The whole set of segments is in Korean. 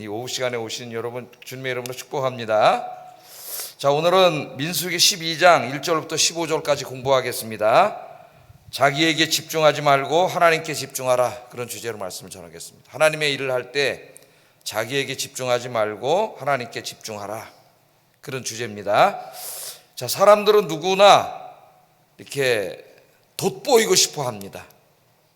이 오후 시간에 오신 여러분 주님의 이름으로 축복합니다. 자, 오늘은 민수기 12장 1절부터 15절까지 공부하겠습니다. 자기에게 집중하지 말고 하나님께 집중하라, 그런 주제로 말씀을 전하겠습니다. 하나님의 일을 할 때 자기에게 집중하지 말고 하나님께 집중하라, 그런 주제입니다. 자, 사람들은 누구나 이렇게 돋보이고 싶어 합니다.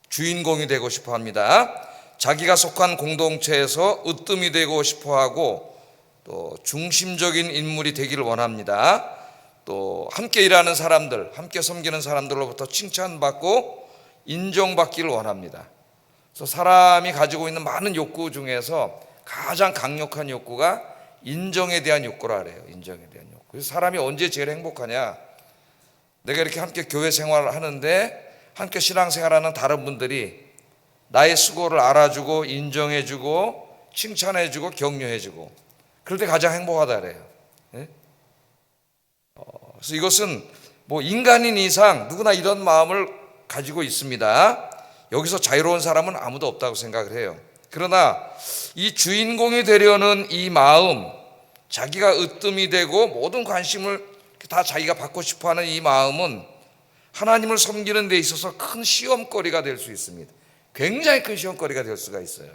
주인공이 되고 싶어 합니다. 자기가 속한 공동체에서 으뜸이 되고 싶어 하고, 또 중심적인 인물이 되기를 원합니다. 또 함께 일하는 사람들, 함께 섬기는 사람들로부터 칭찬받고 인정받기를 원합니다. 그래서 사람이 가지고 있는 많은 욕구 중에서 가장 강력한 욕구가 인정에 대한 욕구라 그래요. 인정에 대한 욕구. 그래서 사람이 언제 제일 행복하냐? 내가 이렇게 함께 교회 생활을 하는데 함께 신앙생활하는 다른 분들이 나의 수고를 알아주고 인정해주고 칭찬해주고 격려해주고, 그럴 때 가장 행복하다 그래요. 그래서 이것은 뭐 인간인 이상 누구나 이런 마음을 가지고 있습니다. 여기서 자유로운 사람은 아무도 없다고 생각을 해요. 그러나 이 주인공이 되려는 이 마음, 자기가 으뜸이 되고 모든 관심을 다 자기가 받고 싶어하는 이 마음은 하나님을 섬기는 데 있어서 큰 시험거리가 될 수 있습니다. 굉장히 큰 시험거리가 될 수가 있어요.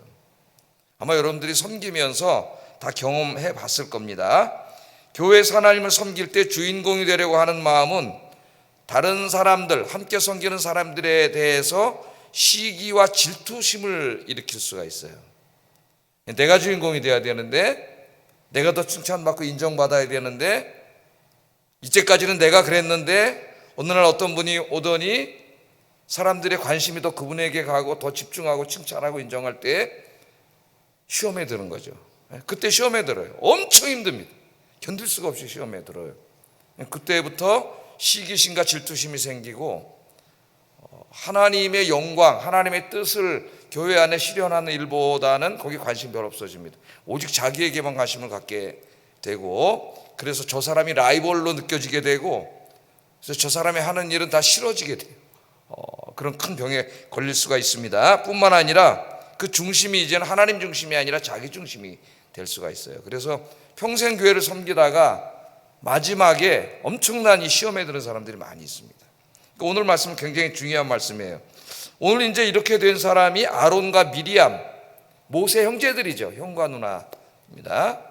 아마 여러분들이 섬기면서 다 경험해 봤을 겁니다. 교회에서 하나님을 섬길 때 주인공이 되려고 하는 마음은 다른 사람들, 함께 섬기는 사람들에 대해서 시기와 질투심을 일으킬 수가 있어요. 내가 주인공이 돼야 되는데, 내가 더 칭찬받고 인정받아야 되는데, 이제까지는 내가 그랬는데 어느 날 어떤 분이 오더니 사람들의 관심이 더 그분에게 가고 더 집중하고 칭찬하고 인정할 때 시험에 드는 거죠. 그때 시험에 들어요. 엄청 힘듭니다. 견딜 수가 없이 시험에 들어요. 그때부터 시기심과 질투심이 생기고, 하나님의 영광, 하나님의 뜻을 교회 안에 실현하는 일보다는 거기에 관심이 별로 없어집니다. 오직 자기에게만 관심을 갖게 되고, 그래서 저 사람이 라이벌로 느껴지게 되고, 그래서 저 사람이 하는 일은 다 싫어지게 돼요. 그런 큰 병에 걸릴 수가 있습니다. 뿐만 아니라 그 중심이 이제는 하나님 중심이 아니라 자기 중심이 될 수가 있어요. 그래서 평생 교회를 섬기다가 마지막에 엄청난 이 시험에 드는 사람들이 많이 있습니다. 오늘 말씀은 굉장히 중요한 말씀이에요. 오늘 이제 이렇게 된 사람이 아론과 미리암, 모세 형제들이죠. 형과 누나입니다.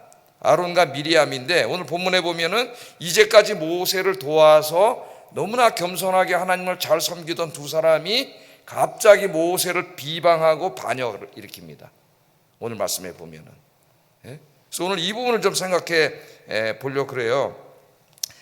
아론과 미리암인데, 오늘 본문에 보면은 이제까지 모세를 도와서 너무나 겸손하게 하나님을 잘 섬기던 두 사람이 갑자기 모세를 비방하고 반역을 일으킵니다. 오늘 말씀에 보면은. 그래서 오늘 이 부분을 좀 생각해 보려고 그래요.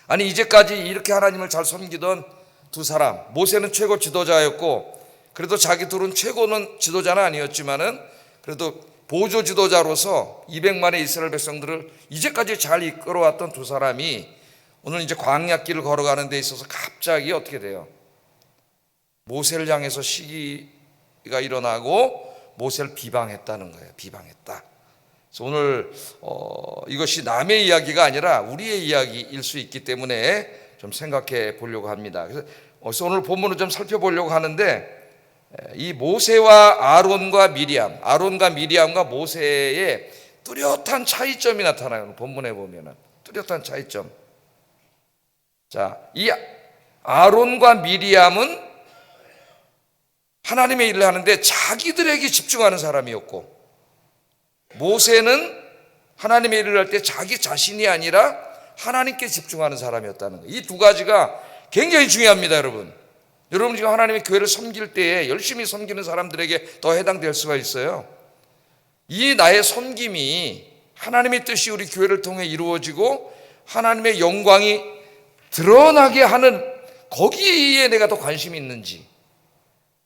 아니, 이제까지 이렇게 하나님을 잘 섬기던 두 사람, 모세는 최고 지도자였고, 그래도 자기 둘은 최고는 지도자는 아니었지만은 그래도 보조 지도자로서 200만의 이스라엘 백성들을 이제까지 잘 이끌어왔던 두 사람이 오늘 이제 광야길을 걸어가는 데 있어서 갑자기 어떻게 돼요? 모세를 향해서 시기가 일어나고 모세를 비방했다는 거예요. 비방했다. 그래서 오늘 이것이 남의 이야기가 아니라 우리의 이야기일 수 있기 때문에 좀 생각해 보려고 합니다. 그래서 오늘 본문을 좀 살펴보려고 하는데, 이 모세와 아론과 미리암과 모세의 뚜렷한 차이점이 나타나요. 본문에 보면은 뚜렷한 차이점. 자, 이 아론과 미리암은 하나님의 일을 하는데 자기들에게 집중하는 사람이었고, 모세는 하나님의 일을 할 때 자기 자신이 아니라 하나님께 집중하는 사람이었다는 거예요. 이 두 가지가 굉장히 중요합니다, 여러분. 여러분 지금 하나님의 교회를 섬길 때에 열심히 섬기는 사람들에게 더 해당될 수가 있어요. 이 나의 섬김이 하나님의 뜻이 우리 교회를 통해 이루어지고 하나님의 영광이 드러나게 하는, 거기에 내가 더 관심이 있는지,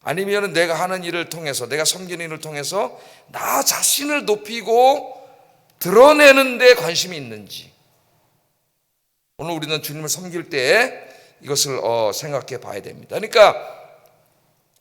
아니면 내가 하는 일을 통해서, 내가 섬기는 일을 통해서 나 자신을 높이고 드러내는 데 관심이 있는지, 오늘 우리는 주님을 섬길 때 이것을 생각해 봐야 됩니다. 그러니까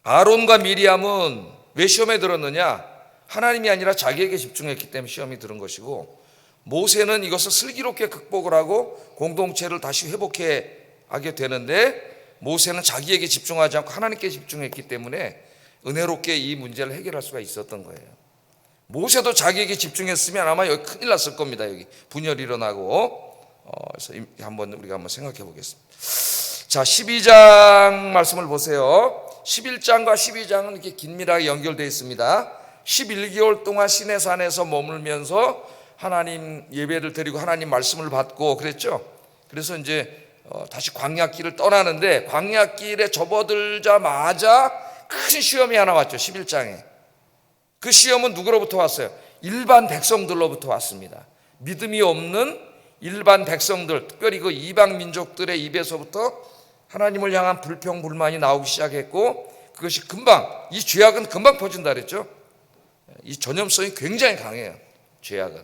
아론과 미리암은 왜 시험에 들었느냐? 하나님이 아니라 자기에게 집중했기 때문에 시험이 들은 것이고, 모세는 이것을 슬기롭게 극복을 하고 공동체를 다시 회복해 하게 되는데, 모세는 자기에게 집중하지 않고 하나님께 집중했기 때문에 은혜롭게 이 문제를 해결할 수가 있었던 거예요. 모세도 자기에게 집중했으면 아마 여기 큰일 났을 겁니다. 여기 분열이 일어나고. 그래서 우리가 한번 생각해 보겠습니다. 자, 12장 말씀을 보세요. 11장과 12장은 이렇게 긴밀하게 연결되어 있습니다. 11개월 동안 시내산에서 머물면서 하나님 예배를 드리고 하나님 말씀을 받고 그랬죠. 그래서 이제 다시 광야길을 떠나는데, 광야길에 접어들자마자 큰 시험이 하나 왔죠. 11장에. 그 시험은 누구로부터 왔어요? 일반 백성들로부터 왔습니다. 믿음이 없는 일반 백성들, 특별히 그 이방 민족들의 입에서부터 하나님을 향한 불평 불만이 나오기 시작했고, 그것이 이 죄악은 금방 퍼진다 그랬죠. 이 전염성이 굉장히 강해요. 죄악은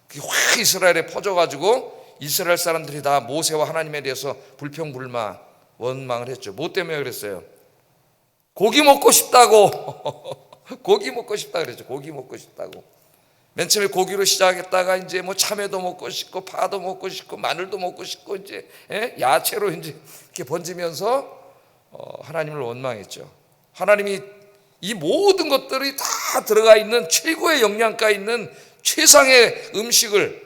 그게 확 이스라엘에 퍼져가지고 이스라엘 사람들이 다 모세와 하나님에 대해서 불평 불만 원망을 했죠. 뭐 때문에 그랬어요? 고기 먹고 싶다고. 고기 먹고 싶다 그랬죠. 고기 먹고 싶다고. 맨 처음에 고기로 시작했다가 이제 뭐 참외도 먹고 싶고 파도 먹고 싶고 마늘도 먹고 싶고 이제 야채로 이제 이렇게 번지면서 하나님을 원망했죠. 하나님이 이 모든 것들이 다 들어가 있는 최고의 영양가 있는 최상의 음식을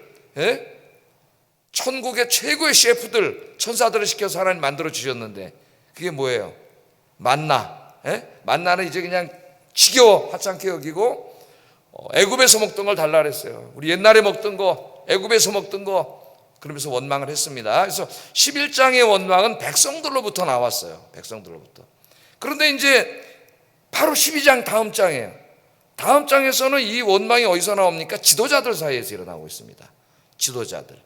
천국의 최고의 셰프들 천사들을 시켜서 하나님 만들어 주셨는데, 그게 뭐예요? 만나. 만나는 이제 그냥 지겨워 하찮게 여기고 애굽에서 먹던 걸 달라 그랬어요. 우리 옛날에 먹던 거, 애굽에서 먹던 거, 그러면서 원망을 했습니다. 그래서 11장의 원망은 백성들로부터 나왔어요. 백성들로부터. 그런데 이제 바로 12장 다음 장이에요. 다음 장에서는 이 원망이 어디서 나옵니까? 지도자들 사이에서 일어나고 있습니다. 지도자들.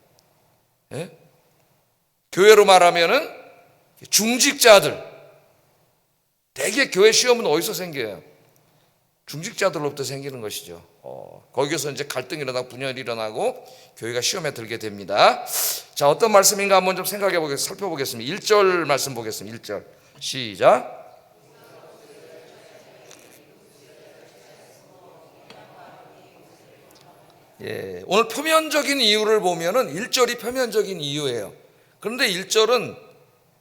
교회로 말하면은 중직자들. 대개 교회 시험은 어디서 생겨요? 중직자들로부터 생기는 것이죠. 거기서 이제 갈등이 일어나고 분열이 일어나고 교회가 시험에 들게 됩니다. 자, 어떤 말씀인가 한번 좀 살펴보겠습니다. 1절 말씀 보겠습니다. 1절 시작. 오늘 표면적인 이유를 보면은 1절이 표면적인 이유예요. 그런데 1절은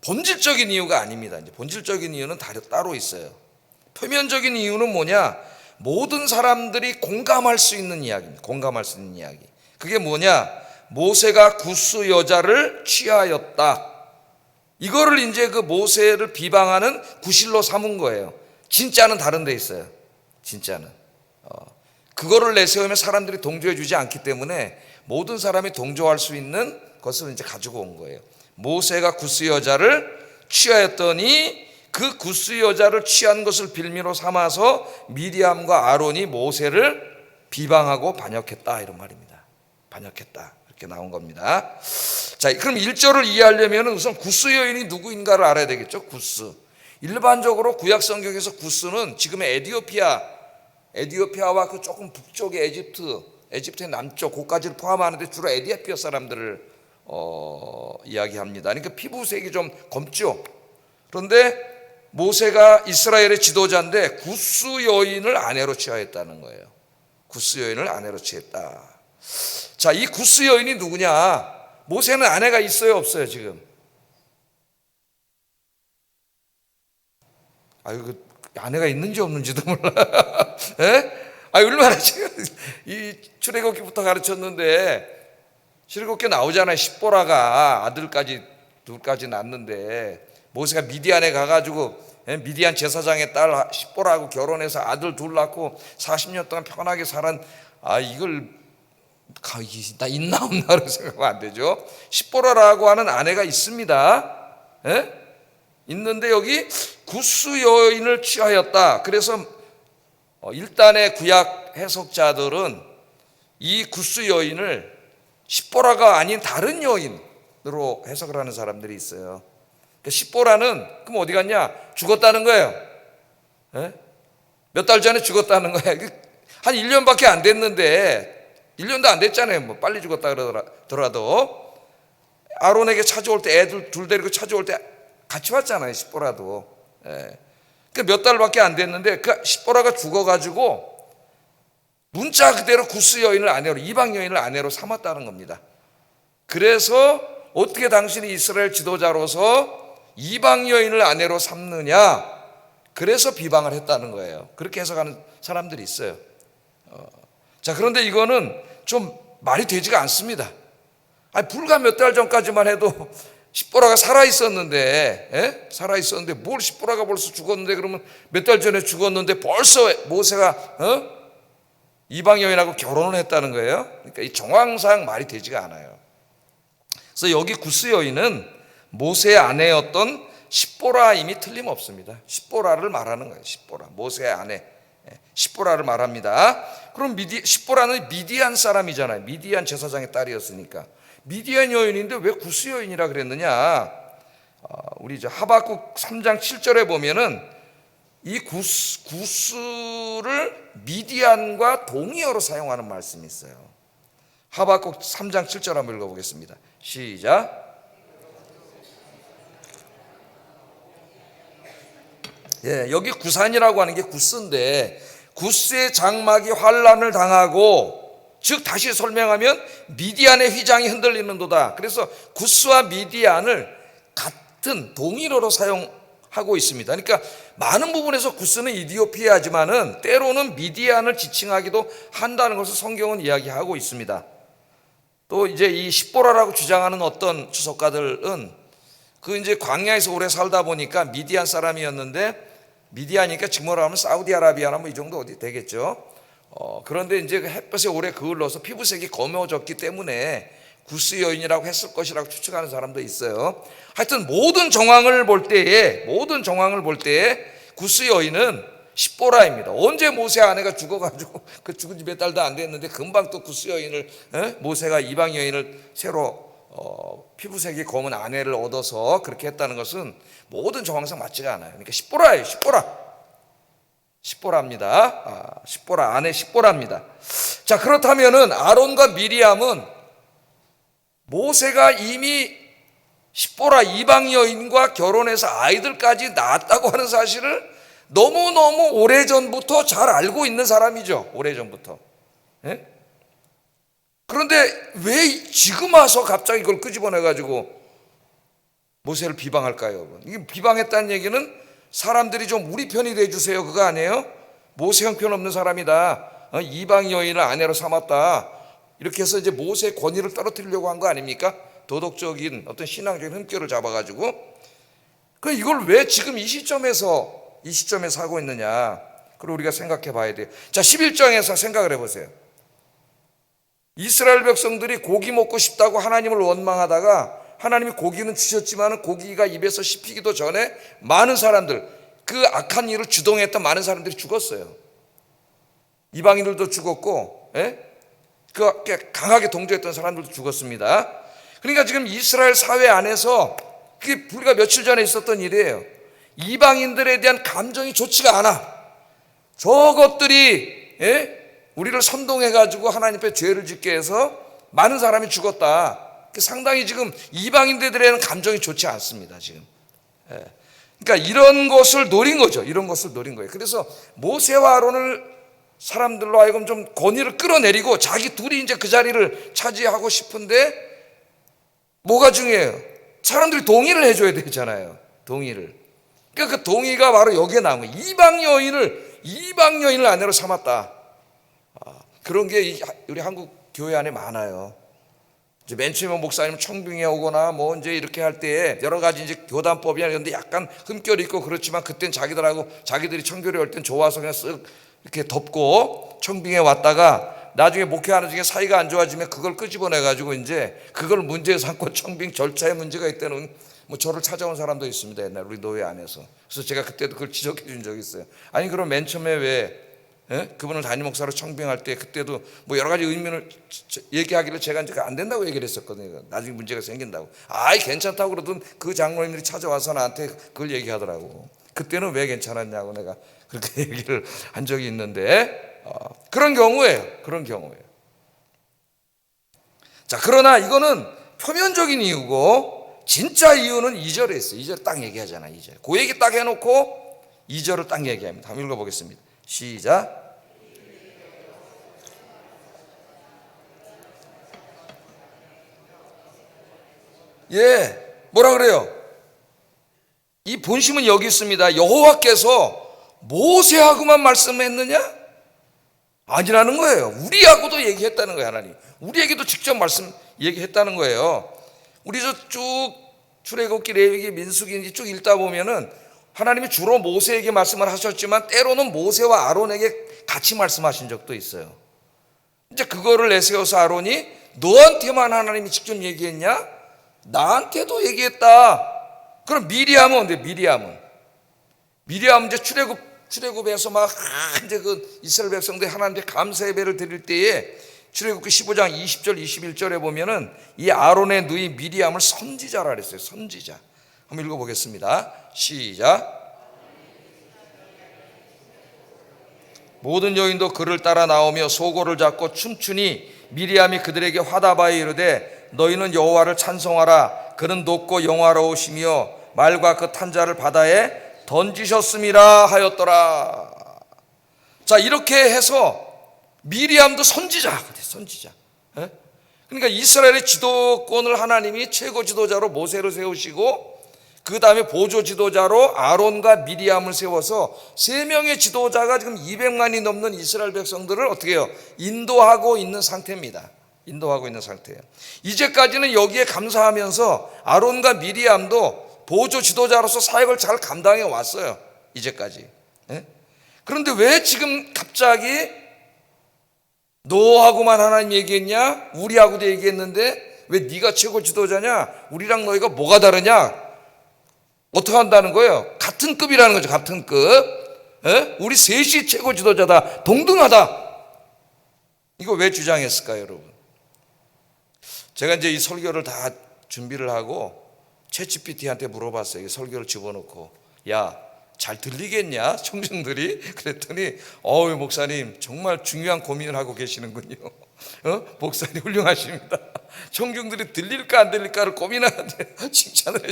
본질적인 이유가 아닙니다. 이제 본질적인 이유는 따로 있어요. 표면적인 이유는 뭐냐? 모든 사람들이 공감할 수 있는 이야기입니다. 공감할 수 있는 이야기. 그게 뭐냐? 모세가 구스 여자를 취하였다. 이거를 이제 그 모세를 비방하는 구실로 삼은 거예요. 진짜는 다른 데 있어요. 진짜는. 그거를 내세우면 사람들이 동조해 주지 않기 때문에 모든 사람이 동조할 수 있는 것을 이제 가지고 온 거예요. 모세가 구스 여자를 취하였더니 그 구스 여자를 취한 것을 빌미로 삼아서 미리암과 아론이 모세를 비방하고 반역했다, 이런 말입니다. 반역했다, 이렇게 나온 겁니다. 자, 그럼 1절을 이해하려면 우선 구스 여인이 누구인가를 알아야 되겠죠. 구스. 일반적으로 구약 성경에서 구스는 지금의 에디오피아와 그 조금 북쪽의 에집트의 남쪽 고까지를 포함하는데 주로 에디오피아 사람들을 이야기합니다. 그러니까 피부색이 좀 검죠. 그런데 모세가 이스라엘의 지도자인데 구스 여인을 아내로 취하였다는 거예요. 구스 여인을 아내로 취했다. 자, 이 구스 여인이 누구냐? 모세는 아내가 있어요, 없어요, 지금? 그 아내가 있는지 없는지도 몰라. 얼마나 지금 이 출애굽기부터 가르쳤는데 출애굽기 나오잖아요. 십보라가 아들까지 둘까지 낳는데 모세가 미디안에 가가지고 미디안 제사장의 딸 십보라하고 결혼해서 아들 둘 낳고 40년 동안 편하게 살은 이걸 나 있나 없나로 생각하면 안 되죠. 십보라라고 하는 아내가 있습니다. 있는데 여기 구스 여인을 취하였다. 그래서 일단의 구약 해석자들은 이 구스 여인을 십보라가 아닌 다른 여인으로 해석을 하는 사람들이 있어요. 십보라는 그럼 어디 갔냐? 죽었다는 거예요. 몇 달 전에 죽었다는 거예요. 한 1년밖에 안 됐는데 1년도 안 됐잖아요. 뭐 빨리 죽었다 그러더라도 아론에게 찾아올 때 애들 둘 데리고 찾아올 때 같이 왔잖아요. 십보라도. 그 몇 달밖에 안 됐는데 그 십보라가 죽어가지고 문자 그대로 구스 여인을 아내로, 이방 여인을 아내로 삼았다는 겁니다. 그래서 어떻게 당신이 이스라엘 지도자로서 이방 여인을 아내로 삼느냐? 그래서 비방을 했다는 거예요. 그렇게 해석하는 사람들이 있어요. 자, 그런데 이거는 좀 말이 되지가 않습니다. 아니, 불과 몇 달 전까지만 해도 십보라가 살아있었는데, 살아있었는데 뭘 십보라가 벌써 죽었는데, 그러면 몇 달 전에 죽었는데 벌써 모세가 이방 여인하고 결혼을 했다는 거예요. 그러니까 이 정황상 말이 되지가 않아요. 그래서 여기 구스 여인은 모세의 아내였던 십보라임이 틀림없습니다. 십보라를 말하는 거예요. 십보라, 모세의 아내 십보라를 말합니다. 그럼 십보라는 미디안 사람이잖아요. 미디안 제사장의 딸이었으니까. 미디안 여인인데 왜 구스 여인이라 그랬느냐? 우리 이제 하박국 3장 7절에 보면은 이 구스를 미디안과 동의어로 사용하는 말씀이 있어요. 하박국 3장 7절 한번 읽어보겠습니다. 시작. 예, 여기 구산이라고 하는 게 구스인데, 구스의 장막이 환란을 당하고, 즉 다시 설명하면 미디안의 휘장이 흔들리는도다. 그래서 구스와 미디안을 같은 동일어로 사용하고 있습니다. 그러니까 많은 부분에서 구스는 이디오피아지만은 때로는 미디안을 지칭하기도 한다는 것을 성경은 이야기하고 있습니다. 또 이제 이 십보라라고 주장하는 어떤 주석가들은 그 이제 광야에서 오래 살다 보니까 미디안 사람이었는데, 미디안이니까 지금 뭐라 하면 사우디아라비아나 뭐 이 정도 어디 되겠죠. 그런데 이제 햇볕에 오래 그을러서 피부색이 검어졌기 때문에 구스 여인이라고 했을 것이라고 추측하는 사람도 있어요. 하여튼 모든 정황을 볼 때에 구스 여인은 십보라입니다. 언제 모세 아내가 죽어가지고 그 죽은 지 몇 달도 안 됐는데 금방 또 구스 여인을, 모세가 이방 여인을 새로 피부색이 검은 아내를 얻어서 그렇게 했다는 것은 모든 정황상 맞지가 않아요. 그러니까 십보라예요. 십보라입니다. 십보라, 아내 십보라입니다. 자, 그렇다면은 아론과 미리암은 모세가 이미 십보라 이방 여인과 결혼해서 아이들까지 낳았다고 하는 사실을 너무너무 오래전부터 잘 알고 있는 사람이죠. 오래전부터. 예? 그런데 왜 지금 와서 갑자기 이걸 끄집어내가지고 모세를 비방할까요? 이게 비방했다는 얘기는 사람들이 좀 우리 편이 돼주세요, 그거 아니에요? 모세 형편없는 사람이다, 이방 여인을 아내로 삼았다, 이렇게 해서 이제 모세의 권위를 떨어뜨리려고 한 거 아닙니까? 도덕적인 어떤 신앙적인 흠결을 잡아가지고. 그 이걸 왜 지금 이 시점에서 하고 있느냐? 그걸 우리가 생각해 봐야 돼요. 자, 11장에서 생각을 해보세요. 이스라엘 백성들이 고기 먹고 싶다고 하나님을 원망하다가 하나님이 고기는 주셨지만 고기가 입에서 씹히기도 전에 많은 사람들, 그 악한 일을 주동했던 많은 사람들이 죽었어요. 이방인들도 죽었고, 그 강하게 동조했던 사람들도 죽었습니다. 그러니까 지금 이스라엘 사회 안에서 그게 불과 며칠 전에 있었던 일이에요. 이방인들에 대한 감정이 좋지가 않아. 저것들이 우리를 선동해가지고 하나님 앞에 죄를 짓게 해서 많은 사람이 죽었다. 상당히 지금 이방인들에는 감정이 좋지 않습니다. 지금. 그러니까 이런 것을 노린 거죠. 이런 것을 노린 거예요. 그래서 모세와 아론을 사람들로 하여금 좀 권위를 끌어내리고 자기 둘이 이제 그 자리를 차지하고 싶은데 뭐가 중요해요? 사람들이 동의를 해줘야 되잖아요. 동의를. 그러니까 그 동의가 바로 여기에 나온 거예요. 이방 여인을 아내로 삼았다. 그런 게 우리 한국 교회 안에 많아요. 이제 맨 처음에 목사님 청빙에 오거나 뭐 이제 이렇게 할 때 여러 가지 이제 교단법이나 이런 데 약간 흠결이 있고 그렇지만 그땐 자기들이 청교리 할 땐 좋아서 그냥 쓱 이렇게 덮고 청빙에 왔다가 나중에 목회하는 중에 사이가 안 좋아지면 그걸 끄집어내 가지고 이제 그걸 문제 삼고 청빙 절차에 문제가 있다는 뭐 저를 찾아온 사람도 있습니다. 옛날 우리 노회 안에서. 그래서 제가 그때도 그걸 지적해 준 적이 있어요. 아니 그럼 맨 처음에 왜 그분을 담임 목사로 청빙할 때 그때도 뭐 여러 가지 의미를 얘기하기를 제가 이제 안 된다고 얘기를 했었거든요. 나중에 문제가 생긴다고. 아이 괜찮다고 그러던 그 장로님들이 찾아와서 나한테 그걸 얘기하더라고. 그때는 왜 괜찮았냐고 내가 그렇게 얘기를 한 적이 있는데 그런 경우예요. 자, 그러나 이거는 표면적인 이유고 진짜 이유는 2절에 있어요. 2절 딱 얘기하잖아. 2절. 그 얘기 딱 해놓고 2절을 딱 얘기합니다. 한번 읽어보겠습니다. 시작. 뭐라 그래요? 이 본심은 여기 있습니다. 여호와께서 모세하고만 말씀했느냐? 아니라는 거예요. 우리하고도 얘기했다는 거예요. 하나님 우리에게도 직접 말씀 얘기했다는 거예요. 우리 쭉 출애굽기, 레위기, 민수기 쭉 읽다 보면은 하나님이 주로 모세에게 말씀을 하셨지만 때로는 모세와 아론에게 같이 말씀하신 적도 있어요. 이제 그거를 내세워서 아론이 너한테만 하나님이 직접 얘기했냐? 나한테도 얘기했다. 그럼 미리암은 어때? 미리암은 이제 출애굽에서 막 이제 그 이스라엘 백성들이 하나님께 감사 예배를 드릴 때에 출애굽기 15장 20절 21절에 보면은 이 아론의 누이 미리암을 선지자라 그랬어요. 선지자. 한번 읽어보겠습니다. 시작. 모든 여인도 그를 따라 나오며 소고를 잡고 춤추니 미리암이 그들에게 화답하여 이르되 너희는 여호와를 찬송하라. 그는 높고 영화로우시며 말과 그 탄자를 바다에 던지셨음이라 하였더라. 자, 이렇게 해서 미리암도 선지자. 그러니까 이스라엘의 지도권을 하나님이 최고 지도자로 모세를 세우시고 그 다음에 보조 지도자로 아론과 미리암을 세워서 세 명의 지도자가 지금 200만이 넘는 이스라엘 백성들을 어떻게 해요? 인도하고 있는 상태입니다. 이제까지는 여기에 감사하면서 아론과 미리암도 보조 지도자로서 사역을 잘 감당해 왔어요. 이제까지. 그런데 왜 지금 갑자기 너하고만 하나님 얘기했냐? 우리하고도 얘기했는데 왜 네가 최고 지도자냐? 우리랑 너희가 뭐가 다르냐? 어떻게 한다는 거예요? 같은 급이라는 거죠. 같은 급. 우리 셋이 최고 지도자다. 동등하다. 이거 왜 주장했을까요, 여러분? 제가 이제 이 설교를 다 준비를 하고 챗GPT한테 물어봤어요. 이 설교를 집어넣고 야, 잘 들리겠냐? 청중들이. 그랬더니 목사님 정말 중요한 고민을 하고 계시는군요. 목사님 훌륭하십니다. 청중들이 들릴까 안 들릴까를 고민하는데 칭찬을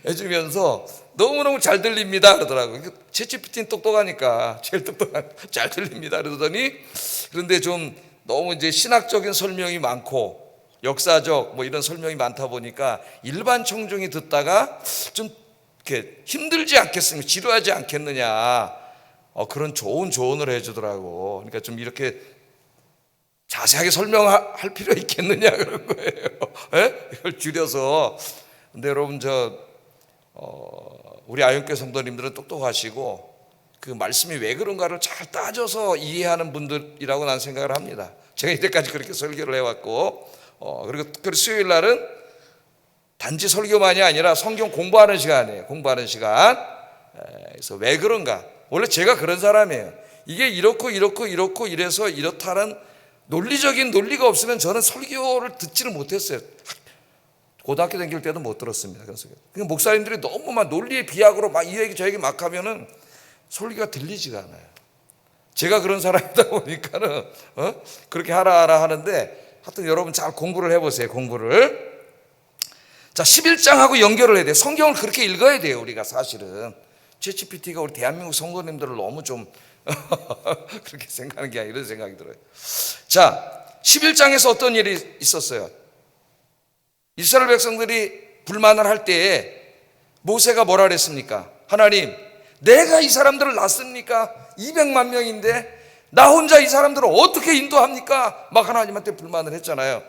해주면서 너무너무 잘 들립니다 그러더라고요. 챗GPT는 똑똑하니까 제일 똑똑한 잘 들립니다 그러더니 그런데 좀 너무 이제 신학적인 설명이 많고 역사적 뭐 이런 설명이 많다 보니까 일반 청중이 듣다가 좀 이렇게 힘들지 않겠습니까? 지루하지 않겠느냐. 그런 좋은 조언을 해주더라고. 그러니까 좀 이렇게 자세하게 설명할 필요 있겠느냐 그런 거예요. 이걸 줄여서. 근데 여러분 우리 아영교 성도님들은 똑똑하시고 그 말씀이 왜 그런가를 잘 따져서 이해하는 분들이라고 난 생각을 합니다. 제가 이때까지 그렇게 설교를 해왔고 그리고 특별히 수요일 날은 단지 설교만이 아니라 성경 공부하는 시간이에요. 공부하는 시간. 그래서 왜 그런가? 원래 제가 그런 사람이에요. 이게 이렇고 이래서 이렇다는 논리적인 논리가 없으면 저는 설교를 듣지를 못했어요. 고등학교 다닐 때도 못 들었습니다. 그래서 목사님들이 너무 막 논리의 비약으로 막 이 얘기 저 얘기 막 하면은 설교가 들리지가 않아요. 제가 그런 사람이다 보니까는 그렇게 하라 하는데 하여튼 여러분 잘 공부를 해보세요. 공부를. 자, 11장하고 연결을 해야 돼요. 성경을 그렇게 읽어야 돼요. 우리가 사실은 챗GPT가 우리 대한민국 성도님들을 너무 좀 그렇게 생각하는 게 아니라 이런 생각이 들어요. 자, 11장에서 어떤 일이 있었어요? 이스라엘 백성들이 불만을 할 때에 모세가 뭐라 그랬습니까? 하나님, 내가 이 사람들을 낳습니까? 200만 명인데 나 혼자 이 사람들을 어떻게 인도합니까? 막 하나님한테 불만을 했잖아요.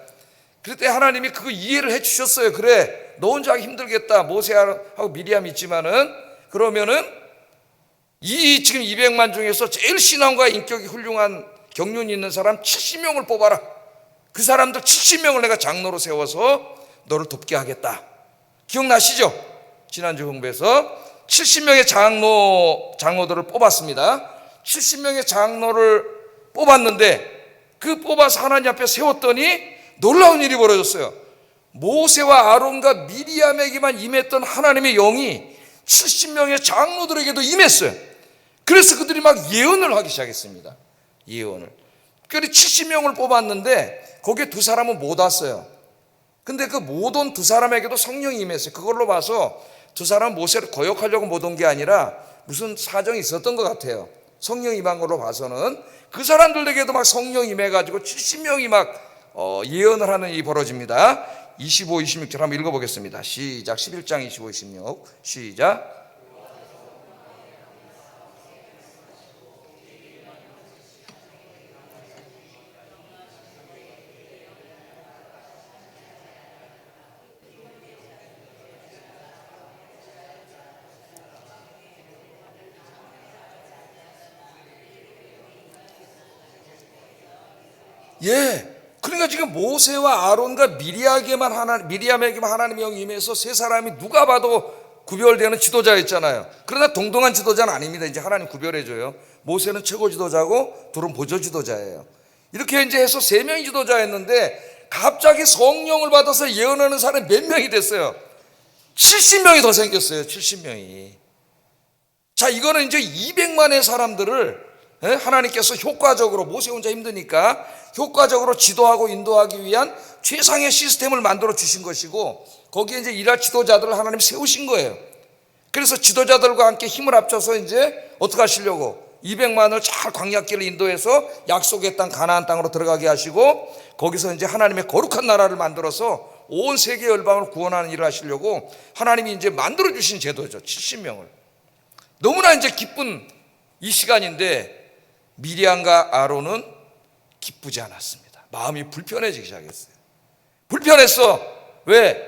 그럴 때 하나님이 그거 이해를 해 주셨어요. 그래, 너 혼자 하기 힘들겠다. 모세하고 미리암 있지만은 그러면은 이 지금 200만 중에서 제일 신앙과 인격이 훌륭한 경륜이 있는 사람 70명을 뽑아라. 그 사람들 70명을 내가 장로로 세워서 너를 돕게 하겠다. 기억나시죠? 지난주 홍보에서 70명의 장로들을 뽑았습니다. 70명의 장로를 뽑았는데 그 뽑아서 하나님 앞에 세웠더니 놀라운 일이 벌어졌어요. 모세와 아론과 미리암에게만 임했던 하나님의 영이 70명의 장로들에게도 임했어요. 그래서 그들이 막 예언을 하기 시작했습니다. 예언을. 그래서 70명을 뽑았는데 거기에 두 사람은 못 왔어요. 근데 그 못 온 두 사람에게도 성령이 임했어요. 그걸로 봐서 두 사람 모세를 거역하려고 못 온 게 아니라 무슨 사정이 있었던 것 같아요. 성령 임한 걸로 봐서는 그 사람들에게도 막 성령 임해가지고 70명이 막 예언을 하는 일이 벌어집니다. 25, 26절 한번 읽어보겠습니다. 시작. 11장 25, 26 시작. 예. 그러니까 지금 모세와 아론과 미리암에게만 하나님의 영이 임해서 세 사람이 누가 봐도 구별되는 지도자였잖아요. 그러나 동등한 지도자는 아닙니다. 이제 하나님 구별해줘요. 모세는 최고 지도자고 둘은 보조 지도자예요. 이렇게 이제 해서 세 명이 지도자였는데 갑자기 성령을 받아서 예언하는 사람이 몇 명이 됐어요. 70명이 더 생겼어요. 70명이. 자, 이거는 이제 200만의 사람들을 하나님께서 효과적으로, 모세 혼자 힘드니까 효과적으로 지도하고 인도하기 위한 최상의 시스템을 만들어 주신 것이고, 거기에 이제 일할 지도자들을 하나님 세우신 거예요. 그래서 지도자들과 함께 힘을 합쳐서 이제 어떻게 하시려고 200만을 잘 광야길을 인도해서 약속의 땅 가나안 땅으로 들어가게 하시고, 거기서 이제 하나님의 거룩한 나라를 만들어서 온 세계 열방을 구원하는 일을 하시려고 하나님이 이제 만들어 주신 제도죠. 70명을. 너무나 이제 기쁜 이 시간인데 미리암과 아론은 기쁘지 않았습니다. 마음이 불편해지기 시작했어요. 불편했어. 왜?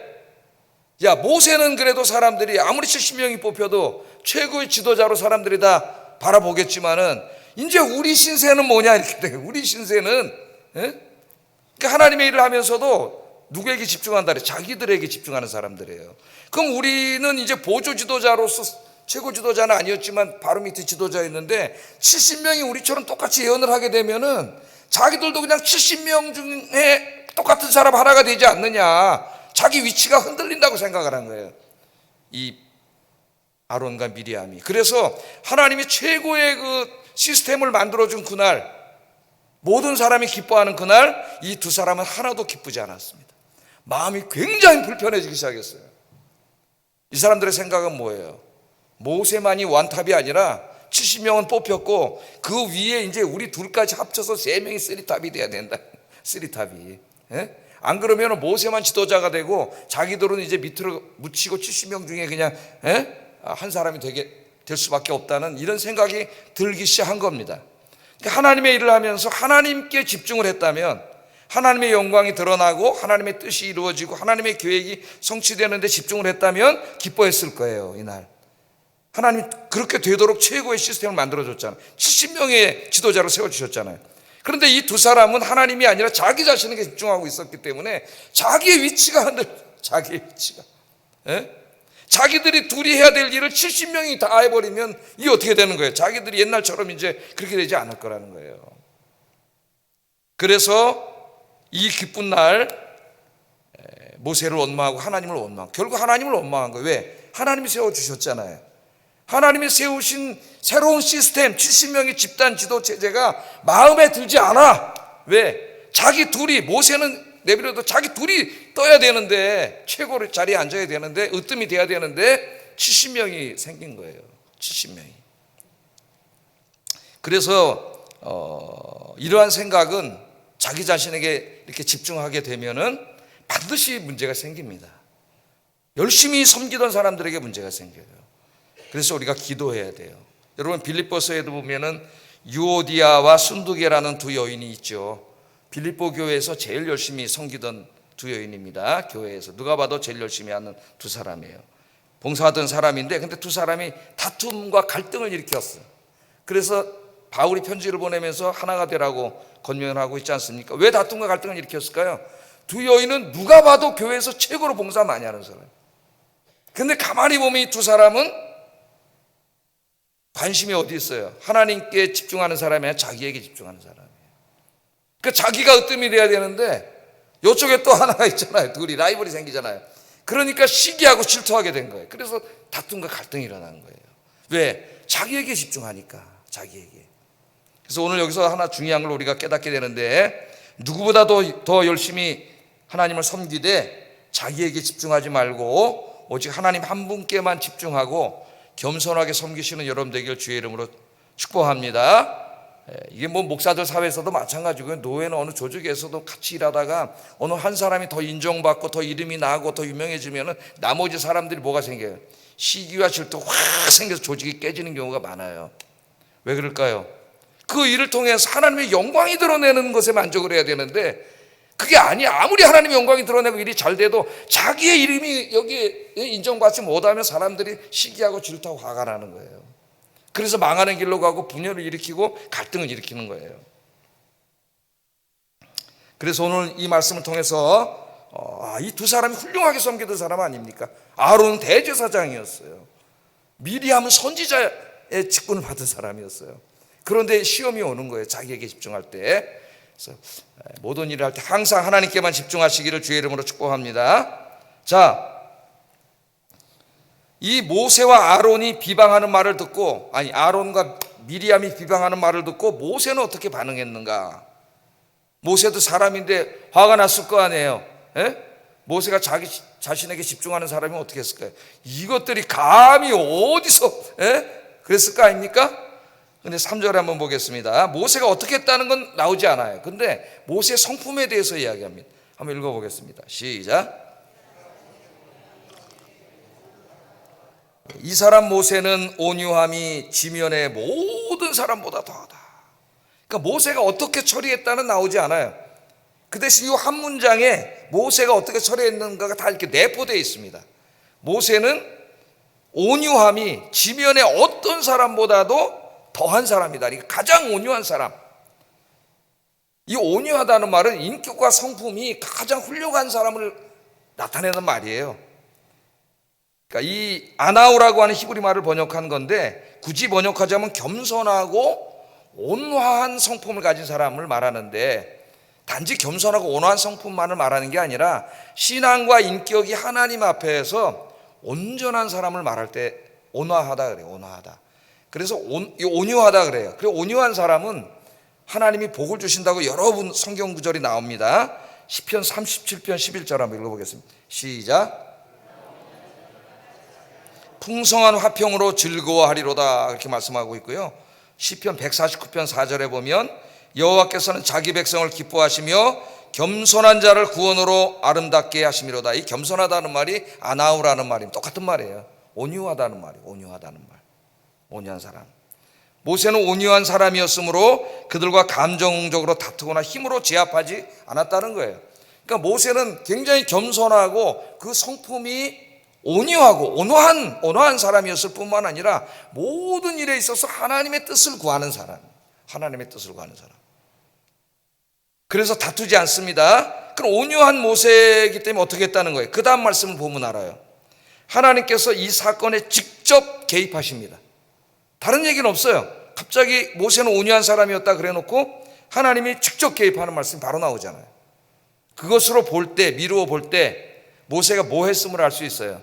야, 모세는 그래도 사람들이 아무리 70명이 뽑혀도 최고의 지도자로 사람들이 다 바라보겠지만은 이제 우리 신세는 뭐냐 이렇게 돼요. 우리 신세는 그러니까 하나님의 일을 하면서도 누구에게 집중한다? 자기들에게 집중하는 사람들이에요. 그럼 우리는 이제 보조 지도자로서 최고 지도자는 아니었지만 바로 밑에 지도자였는데 70명이 우리처럼 똑같이 예언을 하게 되면은 자기들도 그냥 70명 중에 똑같은 사람 하나가 되지 않느냐, 자기 위치가 흔들린다고 생각을 한 거예요, 이 아론과 미리암이. 그래서 하나님이 최고의 그 시스템을 만들어준 그날, 모든 사람이 기뻐하는 그날, 이 두 사람은 하나도 기쁘지 않았습니다. 마음이 굉장히 불편해지기 시작했어요. 이 사람들의 생각은 뭐예요? 모세만이 원탑이 아니라 70명은 뽑혔고 그 위에 이제 우리 둘까지 합쳐서 3명이 쓰리탑이 돼야 된다. 쓰리탑이. 안 그러면 모세만 지도자가 되고 자기들은 이제 밑으로 묻히고 70명 중에 그냥 한 사람이 될 수밖에 없다는 이런 생각이 들기 시작한 겁니다. 그러니까 하나님의 일을 하면서 하나님께 집중을 했다면 하나님의 영광이 드러나고 하나님의 뜻이 이루어지고 하나님의 계획이 성취되는 데 집중을 했다면 기뻐했을 거예요. 이날 하나님 그렇게 되도록 최고의 시스템을 만들어줬잖아요. 70명의 지도자로 세워주셨잖아요. 그런데 이 두 사람은 하나님이 아니라 자기 자신에게 집중하고 있었기 때문에 자기의 위치가 자기의 위치가 자기들이 둘이 해야 될 일을 70명이 다 해버리면 이게 어떻게 되는 거예요? 자기들이 옛날처럼 이제 그렇게 되지 않을 거라는 거예요. 그래서 이 기쁜 날 모세를 원망하고 하나님을 원망하고 결국 하나님을 원망한 거예요. 왜? 하나님이 세워주셨잖아요. 하나님이 세우신 새로운 시스템 70명의 집단 지도 체제가 마음에 들지 않아. 왜? 자기 둘이, 모세는 내버려도 자기 둘이 떠야 되는데, 최고의 자리에 앉아야 되는데, 으뜸이 돼야 되는데 70명이 생긴 거예요. 70명이. 그래서 이러한 생각은 자기 자신에게 이렇게 집중하게 되면은 반드시 문제가 생깁니다. 열심히 섬기던 사람들에게 문제가 생겨요. 그래서 우리가 기도해야 돼요. 여러분 빌립보서에도 보면은 유오디아와 순두계라는 두 여인이 있죠. 빌립보 교회에서 제일 열심히 섬기던 두 여인입니다. 교회에서 누가 봐도 제일 열심히 하는 두 사람이에요. 봉사하던 사람인데 근데 두 사람이 다툼과 갈등을 일으켰어요. 그래서 바울이 편지를 보내면서 하나가 되라고 권면을 하고 있지 않습니까? 왜 다툼과 갈등을 일으켰을까요? 두 여인은 누가 봐도 교회에서 최고로 봉사 많이 하는 사람. 근데 가만히 보면 이 두 사람은 관심이 어디 있어요? 하나님께 집중하는 사람이 아니라 자기에게 집중하는 사람이에요. 그러니까 자기가 으뜸이 돼야 되는데 이쪽에 또 하나가 있잖아요. 둘이 라이벌이 생기잖아요. 그러니까 시기하고 질투하게 된 거예요. 그래서 다툼과 갈등이 일어나는 거예요. 왜? 자기에게 집중하니까. 자기에게. 그래서 오늘 여기서 하나 중요한 걸 우리가 깨닫게 되는데, 누구보다도 더 열심히 하나님을 섬기되 자기에게 집중하지 말고 오직 하나님 한 분께만 집중하고 겸손하게 섬기시는 여러분 되길 주의 이름으로 축복합니다. 이게 뭐 목사들 사회에서도 마찬가지고요. 노예는 어느 조직에서도 같이 일하다가 어느 한 사람이 더 인정받고 더 이름이 나고 더 유명해지면은 나머지 사람들이 뭐가 생겨요? 시기와 질투가 확 생겨서 조직이 깨지는 경우가 많아요. 왜 그럴까요? 그 일을 통해서 하나님의 영광이 드러내는 것에 만족을 해야 되는데 그게 아니야. 아무리 하나님의 영광이 드러내고 일이 잘 돼도 자기의 이름이 여기에 인정받지 못하면 사람들이 시기하고 질투하고 화가 나는 거예요. 그래서 망하는 길로 가고 분열을 일으키고 갈등을 일으키는 거예요. 그래서 오늘 이 말씀을 통해서 이 두 사람이 훌륭하게 섬기던 사람 아닙니까? 아론은 대제사장이었어요. 미리암은 선지자의 직분을 받은 사람이었어요. 그런데 시험이 오는 거예요. 자기에게 집중할 때. 그래서 모든 일을 할 때 항상 하나님께만 집중하시기를 주의 이름으로 축복합니다. 자, 이 모세와 아론이 비방하는 말을 듣고, 아론과 미리암이 비방하는 말을 듣고 모세는 어떻게 반응했는가? 모세도 사람인데 화가 났을 거 아니에요. 모세가 자기 자신에게 집중하는 사람이 어떻게 했을까요? 이것들이 감히 어디서 그랬을 거 아닙니까? 근데 3절에 한번 보겠습니다. 모세가 어떻게 했다는 건 나오지 않아요. 근데 모세의 성품에 대해서 이야기합니다. 한번 읽어보겠습니다. 시작. 이 사람 모세는 온유함이 지면의 모든 사람보다 더하다. 그러니까 모세가 어떻게 처리했다는 나오지 않아요. 그 대신 이 한 문장에 모세가 어떻게 처리했는가가 다 이렇게 내포되어 있습니다. 모세는 온유함이 지면의 어떤 사람보다도 더한 사람이다. 그러니까 가장 온유한 사람. 이 온유하다는 말은 인격과 성품이 가장 훌륭한 사람을 나타내는 말이에요. 그러니까 이 아나우라고 하는 히브리 말을 번역한 건데, 굳이 번역하자면 겸손하고 온화한 성품을 가진 사람을 말하는데, 단지 겸손하고 온화한 성품만을 말하는 게 아니라 신앙과 인격이 하나님 앞에서 온전한 사람을 말할 때 온화하다 그래요. 온화하다. 그래서 온유하다 그래요. 그리고 온유한 사람은 하나님이 복을 주신다고 여러 번 성경 구절이 나옵니다. 시편 37편 11절 한번 읽어보겠습니다. 시작. 풍성한 화평으로 즐거워하리로다, 그렇게 말씀하고 있고요. 시편 149편 4절에 보면 여호와께서는 자기 백성을 기뻐하시며 겸손한 자를 구원으로 아름답게 하심이로다. 이 겸손하다는 말이 아나우라는 말입니다. 똑같은 말이에요. 온유하다는 말이에요. 온유하다는 말. 온유한 사람. 모세는 온유한 사람이었으므로 그들과 감정적으로 다투거나 힘으로 제압하지 않았다는 거예요. 그러니까 모세는 굉장히 겸손하고 그 성품이 온유하고 온화한 사람이었을 뿐만 아니라 모든 일에 있어서 하나님의 뜻을 구하는 사람. 하나님의 뜻을 구하는 사람. 그래서 다투지 않습니다. 그럼 온유한 모세이기 때문에 어떻게 했다는 거예요? 그 다음 말씀을 보면 알아요. 하나님께서 이 사건에 직접 개입하십니다. 다른 얘기는 없어요. 갑자기 모세는 온유한 사람이었다 그래 놓고 하나님이 직접 개입하는 말씀이 바로 나오잖아요. 그것으로 볼 때, 미루어 볼 때 모세가 뭐 했음을 알 수 있어요?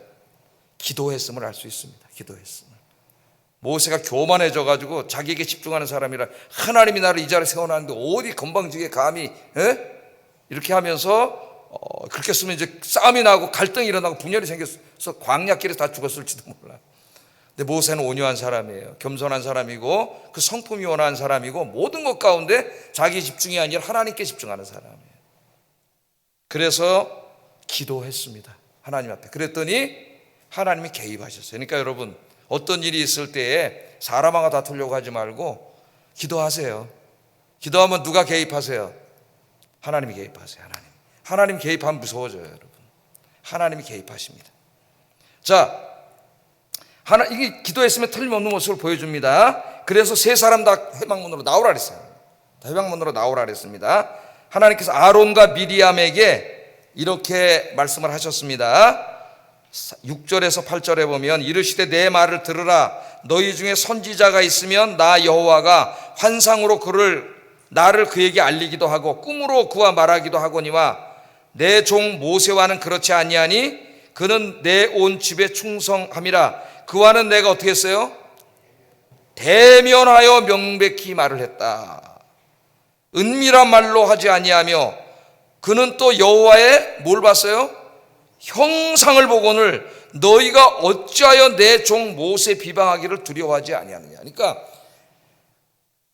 기도했음을 알 수 있습니다. 기도했음을. 모세가 교만해져 가지고 자기에게 집중하는 사람이라 하나님이 나를 이 자리에 세워놨는데 어디 건방지게 감히 이렇게 하면서 그렇게 쓰면 이제 싸움이 나고 갈등이 일어나고 분열이 생겨서 광야길에 다 죽었을지도 몰라요. 근데 모세는 온유한 사람이에요. 겸손한 사람이고 그 성품이 온화한 사람이고 모든 것 가운데 자기 집중이 아니라 하나님께 집중하는 사람이에요. 그래서 기도했습니다. 하나님 앞에. 그랬더니 하나님이 개입하셨어요. 그러니까 여러분, 어떤 일이 있을 때에 사람하고 다투려고 하지 말고 기도하세요. 기도하면 누가 개입하세요? 하나님이 개입하세요. 하나님 개입하면 무서워져요, 여러분. 하나님이 개입하십니다. 자, 이게 기도했으면 틀림없는 모습을 보여줍니다. 그래서 세 사람 다 회막문으로 나오라 그랬어요. 회막문으로 나오라 그랬습니다. 하나님께서 아론과 미리암에게 이렇게 말씀을 하셨습니다. 6절에서 8절에 보면 이르시되 내 말을 들으라. 너희 중에 선지자가 있으면 나 여호와가 환상으로 나를 그에게 알리기도 하고 꿈으로 그와 말하기도 하거니와 내 종 모세와는 그렇지 아니하니 그는 내 온 집에 충성함이라. 그와는 내가 어떻게 했어요? 대면하여 명백히 말을 했다. 은밀한 말로 하지 아니하며 그는 또 여호와의 뭘 봤어요? 형상을 보거늘 너희가 어찌하여 내 종 모세 비방하기를 두려워하지 아니하느냐. 그러니까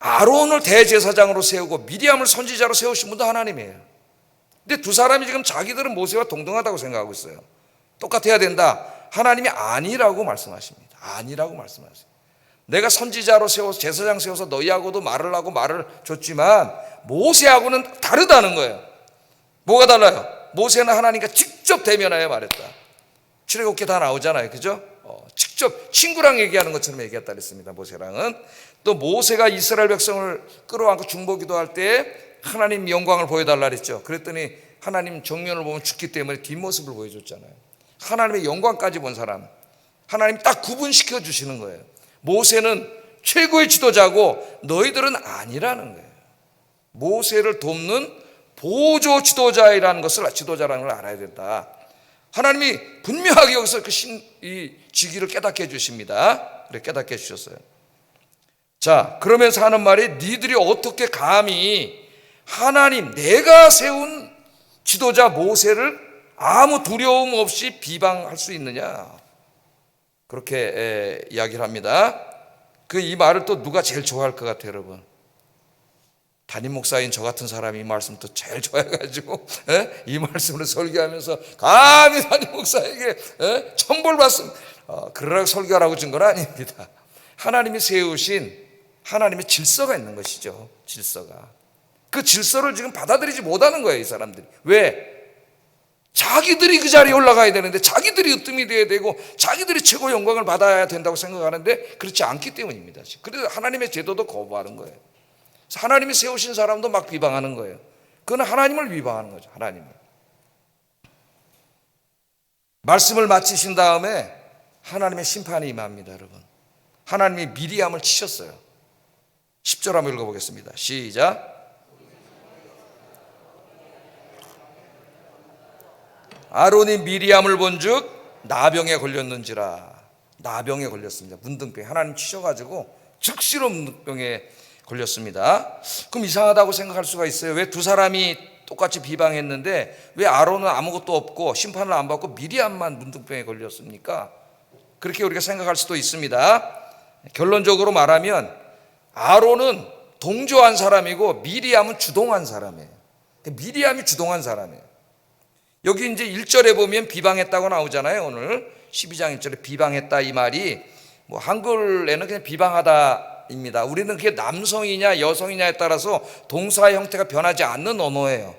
아론을 대제사장으로 세우고 미리암을 선지자로 세우신 분도 하나님이에요. 근데 두 사람이 지금 자기들은 모세와 동등하다고 생각하고 있어요. 똑같아야 된다. 하나님이 아니라고 말씀하십니다. 아니라고 말씀하세요. 내가 선지자로 세워서 제사장 세워서 너희하고도 말을 하고 말을 줬지만 모세하고는 다르다는 거예요. 뭐가 달라요? 모세는 하나님과 직접 대면하여 말했다. 출애굽기 다 나오잖아요. 그죠? 직접 친구랑 얘기하는 것처럼 얘기했다 그랬습니다. 모세랑은. 또 모세가 이스라엘 백성을 끌어안고 중보기도 할 때 하나님 영광을 보여달라 그랬죠. 그랬더니 하나님 정면을 보면 죽기 때문에 뒷모습을 보여줬잖아요. 하나님의 영광까지 본 사람, 하나님 딱 구분시켜 주시는 거예요. 모세는 최고의 지도자고 너희들은 아니라는 거예요. 모세를 돕는 보조 지도자라는 것을 알아야 된다. 하나님이 분명하게 여기서 이 직위를 깨닫게 해주십니다. 그래, 깨닫게 해주셨어요. 자, 그러면서 하는 말이 니들이 어떻게 감히 하나님, 내가 세운 지도자 모세를 아무 두려움 없이 비방할 수 있느냐, 그렇게 이야기를 합니다. 이 말을 또 누가 제일 좋아할 것 같아요, 여러분? 담임 목사인 저 같은 사람이 이 말씀 또 제일 좋아해가지고 이 말씀을 설교하면서 감히 담임 목사에게 천벌 받습니다. 그러라고 설교하라고 준 건 아닙니다. 하나님이 세우신 하나님의 질서가 있는 것이죠. 질서가. 그 질서를 지금 받아들이지 못하는 거예요, 이 사람들이. 왜? 자기들이 그 자리에 올라가야 되는데, 자기들이 으뜸이 돼야 되고, 자기들이 최고 영광을 받아야 된다고 생각하는데 그렇지 않기 때문입니다. 그래서 하나님의 제도도 거부하는 거예요. 하나님이 세우신 사람도 막 비방하는 거예요. 그건 하나님을 비방하는 거죠. 하나님을. 말씀을 마치신 다음에 하나님의 심판이 임합니다, 여러분. 하나님이 미리암을 치셨어요. 10절 한번 읽어보겠습니다. 시작. 아론이 미리암을 본즉 나병에 걸렸는지라. 나병에 걸렸습니다. 문둥병. 하나님 치셔가지고 즉시로 문둥병에 걸렸습니다. 그럼 이상하다고 생각할 수가 있어요. 왜 두 사람이 똑같이 비방했는데 왜 아론은 아무것도 없고 심판을 안 받고 미리암만 문둥병에 걸렸습니까? 그렇게 우리가 생각할 수도 있습니다. 결론적으로 말하면 아론은 동조한 사람이고 미리암은 주동한 사람이에요. 미리암이 주동한 사람이에요. 여기 이제 1절에 보면 비방했다고 나오잖아요. 오늘 12장 1절에 비방했다, 이 말이 뭐 한글에는 그냥 비방하다입니다. 우리는 그게 남성이냐 여성이냐에 따라서 동사의 형태가 변하지 않는 언어예요.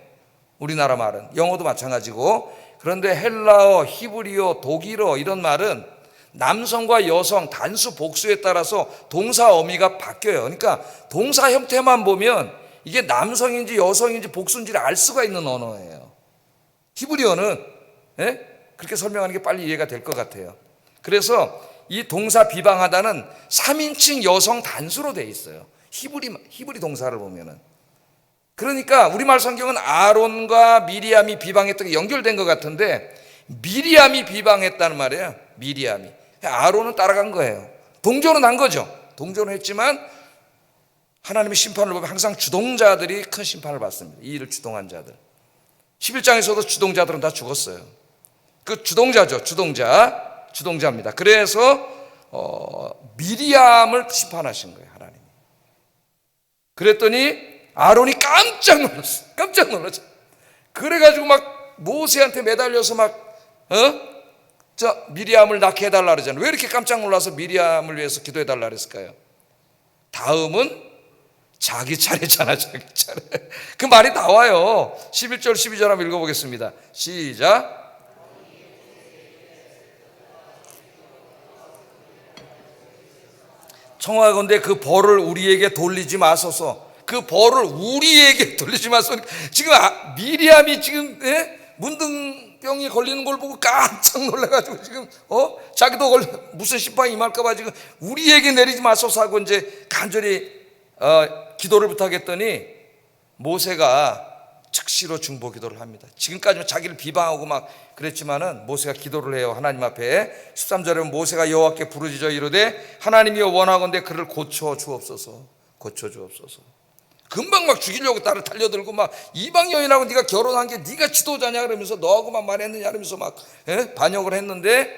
우리나라 말은. 영어도 마찬가지고. 그런데 헬라어, 히브리어, 독일어 이런 말은 남성과 여성, 단수, 복수에 따라서 동사 어미가 바뀌어요. 그러니까 동사 형태만 보면 이게 남성인지 여성인지 복수인지를 알 수가 있는 언어예요. 히브리어는 그렇게 설명하는 게 빨리 이해가 될 것 같아요. 그래서 이 동사 비방하다는 3인칭 여성 단수로 돼 있어요. 히브리 동사를 보면은. 그러니까 우리말 성경은 아론과 미리암이 비방했던 게 연결된 것 같은데 미리암이 비방했다는 말이에요. 미리암이. 아론은 따라간 거예요. 동조는 한 거죠. 동조는 했지만 하나님의 심판을 보면 항상 주동자들이 큰 심판을 받습니다. 이 일을 주동한 자들. 11장에서도 주동자들은 다 죽었어요. 그 주동자죠. 주동자입니다. 그래서 미리암을 심판하신 거예요, 하나님이. 그랬더니 아론이 깜짝 놀랐어. 그래가지고 막 모세한테 매달려서 미리암을 낳게 해달라 그러잖아요. 왜 이렇게 깜짝 놀라서 미리암을 위해서 기도해달라 그랬을까요? 다음은 자기 차례잖아, 자기 차례. 그 말이 나와요. 11절 12절 한번 읽어보겠습니다. 시작. 청하건대 그 벌을 우리에게 돌리지 마소서. 그 벌을 우리에게 돌리지 마소서. 지금 미리암이 지금 문둥병이 걸리는 걸 보고 깜짝 놀라가지고 지금 자기도 무슨 심판이 임할까봐 지금 우리에게 내리지 마소서 하고 이제 간절히 기도를 부탁했더니 모세가 즉시로 중보 기도를 합니다. 지금까지는 자기를 비방하고 막 그랬지만은 모세가 기도를 해요. 하나님 앞에. 13절에 모세가 여호와께 부르짖어 이르되 하나님이여 원하건대 그를 고쳐 주옵소서. 금방 막 죽이려고 딸을 달려들고 막 이방 여인하고 네가 결혼한 게 네가 지도자냐 그러면서 너하고만 말했느냐 그러면서 막 반역을 했는데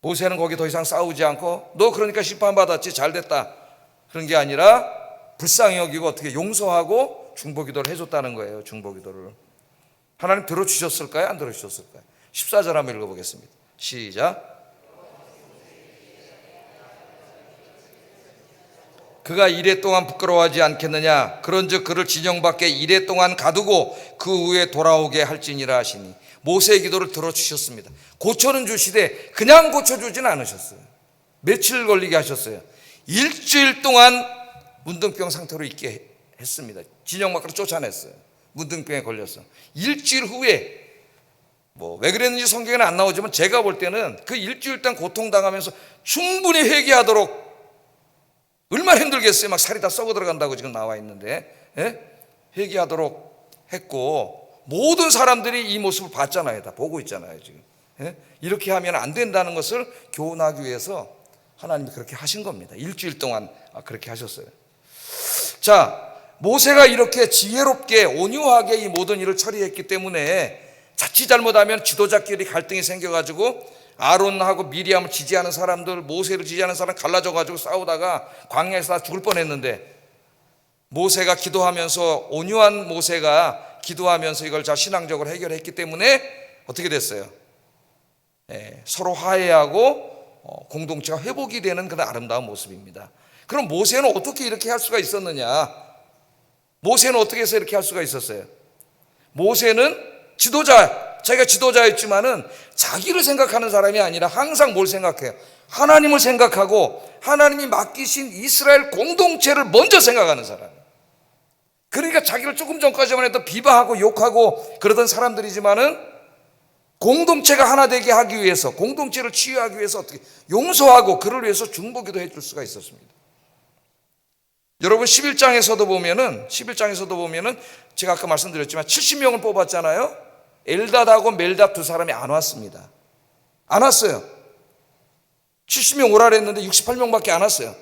모세는 거기 더 이상 싸우지 않고 너 그러니까 심판받았지 잘됐다 그런 게 아니라 불쌍히 여기고 어떻게 용서하고 중보기도를 해줬다는 거예요. 중보기도를. 하나님 들어주셨을까요? 안 들어주셨을까요? 14절 한번 읽어보겠습니다. 시작. 그가 이레 동안 부끄러워하지 않겠느냐? 그런즉 그를 진영 밖에 이레 동안 가두고 그 후에 돌아오게 할지니라 하시니. 모세의 기도를 들어주셨습니다. 고쳐는 주시되 그냥 고쳐주진 않으셨어요. 며칠 걸리게 하셨어요. 일주일 동안 문둥병 상태로 있게 했습니다. 진영 밖으로 쫓아냈어요. 문둥병에 걸려서. 일주일 후에 왜 그랬는지 성경에는 안 나오지만 제가 볼 때는 그 일주일 동안 고통당하면서 충분히 회개하도록, 얼마나 힘들겠어요. 막 살이 다 썩어 들어간다고 지금 나와 있는데, 회개하도록 했고, 모든 사람들이 이 모습을 봤잖아요. 다 보고 있잖아요 지금. 이렇게 하면 안 된다는 것을 교훈하기 위해서 하나님이 그렇게 하신 겁니다. 일주일 동안 그렇게 하셨어요. 자, 모세가 이렇게 지혜롭게 온유하게 이 모든 일을 처리했기 때문에 자칫 잘못하면 지도자끼리 갈등이 생겨가지고 아론하고 미리암을 지지하는 사람들, 모세를 지지하는 사람 갈라져가지고 싸우다가 광야에서 다 죽을 뻔했는데, 모세가 기도하면서, 온유한 모세가 기도하면서 이걸 잘 신앙적으로 해결했기 때문에 어떻게 됐어요? 서로 화해하고 공동체가 회복이 되는 그런 아름다운 모습입니다. 그럼 모세는 어떻게 이렇게 할 수가 있었느냐? 모세는 어떻게 해서 이렇게 할 수가 있었어요? 모세는 자기가 지도자였지만은 자기를 생각하는 사람이 아니라 항상 뭘 생각해요? 하나님을 생각하고 하나님이 맡기신 이스라엘 공동체를 먼저 생각하는 사람. 그러니까 자기를 조금 전까지만 해도 비방하고 욕하고 그러던 사람들이지만은 공동체가 하나 되게 하기 위해서, 공동체를 치유하기 위해서 어떻게 용서하고 그를 위해서 중보기도 해줄 수가 있었습니다. 여러분 11장에서도 보면은 제가 아까 말씀드렸지만 70명을 뽑았잖아요. 엘닷하고 멜닷 두 사람이 안 왔습니다. 안 왔어요. 70명 오라 그랬는데 68명밖에 안 왔어요.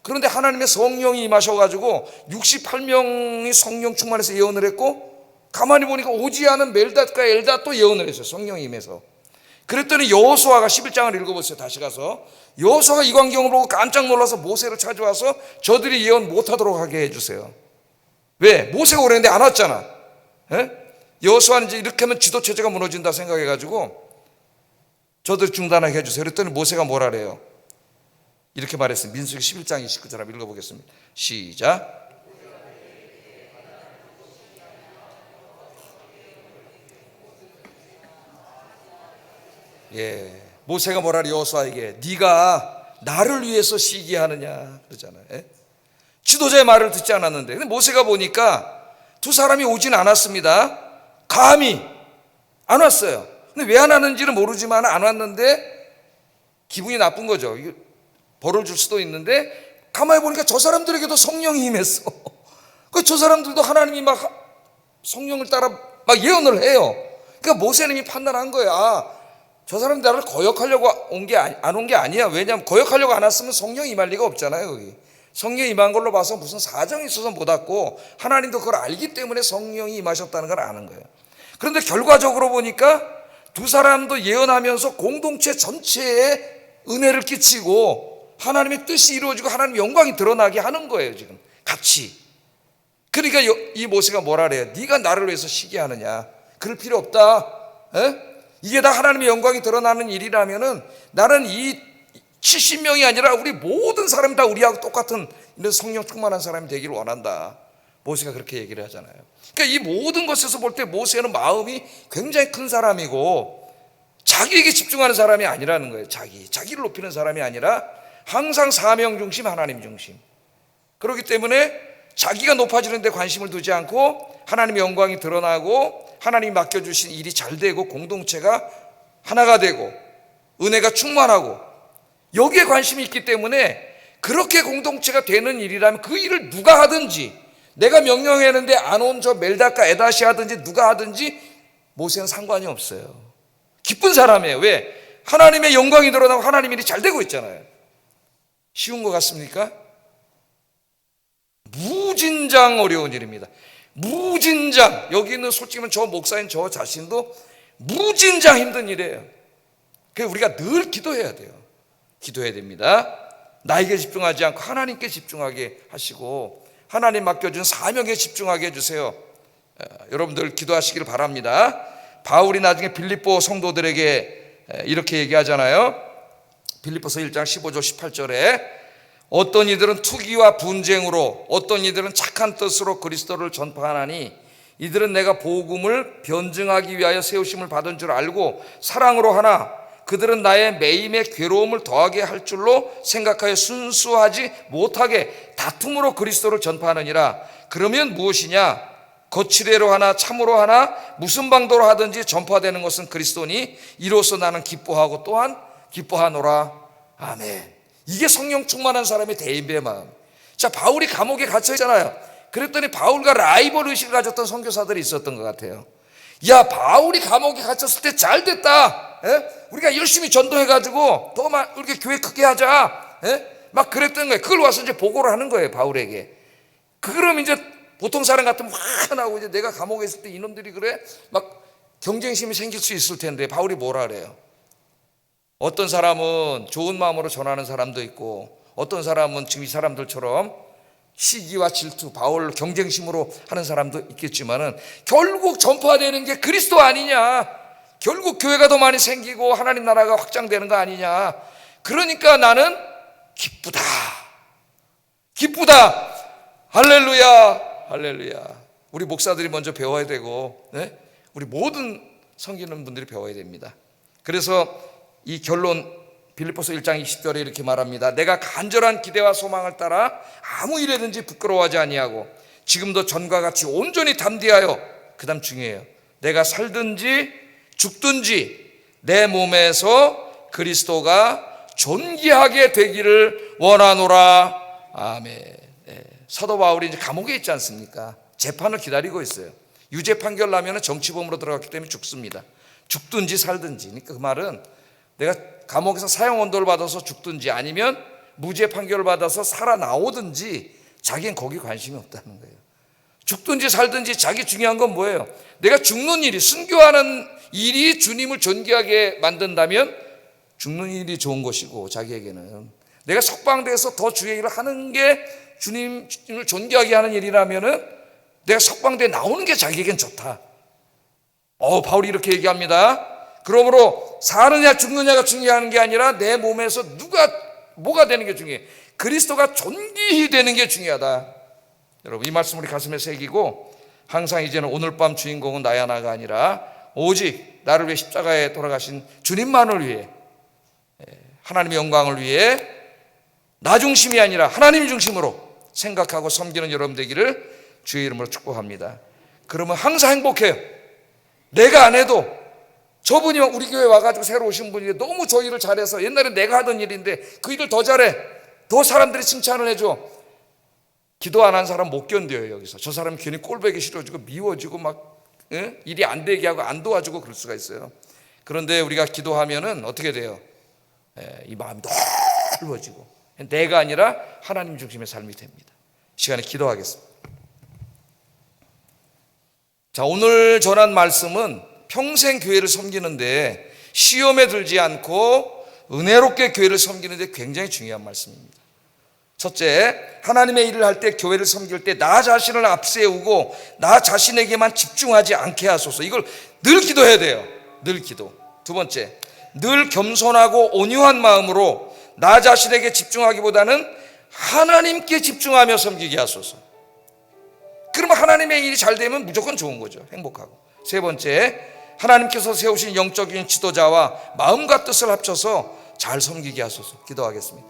그런데 하나님의 성령이 임하셔가지고 68명이 성령 충만해서 예언을 했고, 가만히 보니까 오지 않은 멜닷과 엘닷도 예언을 했어요. 성령이 임해서. 그랬더니 여호수아가 11장을 읽어보세요. 다시 가서 여호수아가 이 광경을 보고 깜짝 놀라서 모세를 찾아와서 저들이 예언 못하도록 하게 해주세요. 왜? 모세가 오랬는데 안 왔잖아. 여호수아는 이제 이렇게 하면 지도 체제가 무너진다 생각해가지고 저들 중단하게 해주세요. 그랬더니 모세가 뭐라 그래요? 이렇게 말했어요. 민수기 11장 29절 한번 읽어보겠습니다. 시작. 모세가 뭐라 그래요? 여호수아에게 네가 나를 위해서 시기하느냐 그러잖아요. 지도자의 말을 듣지 않았는데, 근데 모세가 보니까 두 사람이 오진 않았습니다. 감히 안 왔어요. 근데 왜 안 왔는지는 모르지만 안 왔는데 기분이 나쁜 거죠. 벌을 줄 수도 있는데, 가만히 보니까 저 사람들에게도 성령이 임했어. 저 사람들도 하나님이 막 성령을 따라 막 예언을 해요. 그러니까 모세는 이미 판단한 거야. 저 사람이 나를 거역하려고 안 온 게 아니야. 왜냐하면 거역하려고 안 왔으면 성령이 임할 리가 없잖아요. 거기 성령이 임한 걸로 봐서 무슨 사정이 있어서 못 왔고, 하나님도 그걸 알기 때문에 성령이 임하셨다는 걸 아는 거예요. 그런데 결과적으로 보니까 두 사람도 예언하면서 공동체 전체에 은혜를 끼치고 하나님의 뜻이 이루어지고 하나님의 영광이 드러나게 하는 거예요. 지금 같이. 그러니까 이 모세가 뭐라 그래요? 네가 나를 위해서 시기하느냐? 그럴 필요 없다. 이게 다 하나님의 영광이 드러나는 일이라면은 나는 이 70명이 아니라 우리 모든 사람이 다 우리하고 똑같은 이런 성령 충만한 사람이 되기를 원한다. 모세가 그렇게 얘기를 하잖아요. 그러니까 이 모든 것에서 볼 때 모세는 마음이 굉장히 큰 사람이고 자기에게 집중하는 사람이 아니라는 거예요. 자기를 높이는 사람이 아니라 항상 사명 중심, 하나님 중심. 그렇기 때문에 자기가 높아지는 데 관심을 두지 않고 하나님의 영광이 드러나고 하나님이 맡겨주신 일이 잘 되고 공동체가 하나가 되고 은혜가 충만하고 여기에 관심이 있기 때문에, 그렇게 공동체가 되는 일이라면 그 일을 누가 하든지, 내가 명령했는데 안 온 저 멜닷과 에닷이 하든지 누가 하든지 모세는 상관이 없어요. 기쁜 사람이에요. 왜? 하나님의 영광이 드러나고 하나님 일이 잘 되고 있잖아요. 쉬운 것 같습니까? 무진장 어려운 일입니다. 무진장. 여기 있는 솔직히 저 목사인 저 자신도 무진장 힘든 일이에요. 그래서 우리가 늘 기도해야 돼요. 기도해야 됩니다. 나에게 집중하지 않고 하나님께 집중하게 하시고 하나님 맡겨준 사명에 집중하게 해주세요. 여러분들 기도하시길 바랍니다. 바울이 나중에 빌립보 성도들에게 이렇게 얘기하잖아요. 빌립보서 1장 15절 18절에 어떤 이들은 투기와 분쟁으로, 어떤 이들은 착한 뜻으로 그리스도를 전파하나니 이들은 내가 복음을 변증하기 위하여 세우심을 받은 줄 알고 사랑으로 하나 그들은 나의 매임에 괴로움을 더하게 할 줄로 생각하여 순수하지 못하게 다툼으로 그리스도를 전파하느니라. 그러면 무엇이냐? 거칠애로 하나 참으로 하나 무슨 방도로 하든지 전파되는 것은 그리스도니 이로써 나는 기뻐하고 또한 기뻐하노라. 아멘. 이게 성령 충만한 사람의 대인배의 마음. 자, 바울이 감옥에 갇혀 있잖아요. 그랬더니 바울과 라이벌 의식을 가졌던 선교사들이 있었던 것 같아요. 야, 바울이 감옥에 갇혔을 때 잘 됐다. 우리가 열심히 전도해가지고 더 막 이렇게 교회 크게 하자. 막 그랬던 거예요. 그걸 와서 이제 보고를 하는 거예요, 바울에게. 그럼 이제 보통 사람 같으면 화 나고 이제 내가 감옥에 있을 때 이놈들이 그래? 막 경쟁심이 생길 수 있을 텐데 바울이 뭐라 그래요? 어떤 사람은 좋은 마음으로 전하는 사람도 있고 어떤 사람은 지금 이 사람들처럼 시기와 질투, 바울 경쟁심으로 하는 사람도 있겠지만은 결국 전파되는 게 그리스도 아니냐? 결국 교회가 더 많이 생기고 하나님 나라가 확장되는 거 아니냐? 그러니까 나는 기쁘다. 기쁘다. 할렐루야. 할렐루야. 우리 목사들이 먼저 배워야 되고, 우리 모든 섬기는 분들이 배워야 됩니다. 그래서 이 결론 빌립보서 1장 20절에 이렇게 말합니다. 내가 간절한 기대와 소망을 따라 아무 일에든지 부끄러워하지 아니하고 지금도 전과 같이 온전히 담대하여, 그 다음 중요해요, 내가 살든지 죽든지 내 몸에서 그리스도가 존귀하게 되기를 원하노라. 아멘. 사도 바울이 이제 감옥에 있지 않습니까? 재판을 기다리고 있어요. 유죄 판결 나면 정치범으로 들어갔기 때문에 죽습니다. 죽든지 살든지. 그러니까 그 말은 내가 감옥에서 사형 언도를 받아서 죽든지 아니면 무죄 판결을 받아서 살아나오든지 자기는 거기 관심이 없다는 거예요. 죽든지 살든지 자기 중요한 건 뭐예요? 내가 죽는 일이, 순교하는 일이 주님을 존귀하게 만든다면 죽는 일이 좋은 것이고, 자기에게는 내가 석방돼서 더 주의 일을 하는 게 주님을 존귀하게 하는 일이라면은 내가 석방돼 나오는 게 자기에겐 좋다. 바울이 이렇게 얘기합니다. 그러므로 사느냐 죽느냐가 중요한 게 아니라 내 몸에서 뭐가 되는 게 중요해. 그리스도가 존귀히 되는 게 중요하다. 여러분, 이 말씀 우리 가슴에 새기고 항상 이제는 오늘 밤 주인공은 나야 나가 아니라 오직 나를 위해 십자가에 돌아가신 주님만을 위해, 하나님의 영광을 위해 나 중심이 아니라 하나님 중심으로 생각하고 섬기는 여러분 되기를 주의 이름으로 축복합니다. 그러면 항상 행복해요. 내가 안 해도 저분이 우리 교회 와가지고 새로 오신 분이 너무 저 일을 잘해서 옛날에 내가 하던 일인데 그 일을 더 잘해, 더 사람들이 칭찬을 해줘. 기도 안 한 사람 못 견뎌요. 여기서 저 사람이 괜히 꼴보기 싫어지고 미워지고 막 일이 안 되게 하고 안 도와주고 그럴 수가 있어요. 그런데 우리가 기도하면은 어떻게 돼요? 이 마음이 넓어지고 내가 아니라 하나님 중심의 삶이 됩니다. 시간에 기도하겠습니다. 자, 오늘 전한 말씀은 평생 교회를 섬기는데 시험에 들지 않고 은혜롭게 교회를 섬기는데 굉장히 중요한 말씀입니다. 첫째, 하나님의 일을 할 때, 교회를 섬길 때 나 자신을 앞세우고 나 자신에게만 집중하지 않게 하소서. 이걸 늘 기도해야 돼요. 늘 기도. 두 번째, 늘 겸손하고 온유한 마음으로 나 자신에게 집중하기보다는 하나님께 집중하며 섬기게 하소서. 그러면 하나님의 일이 잘 되면 무조건 좋은 거죠. 행복하고. 세 번째, 하나님께서 세우신 영적인 지도자와 마음과 뜻을 합쳐서 잘 섬기게 하소서. 기도하겠습니다.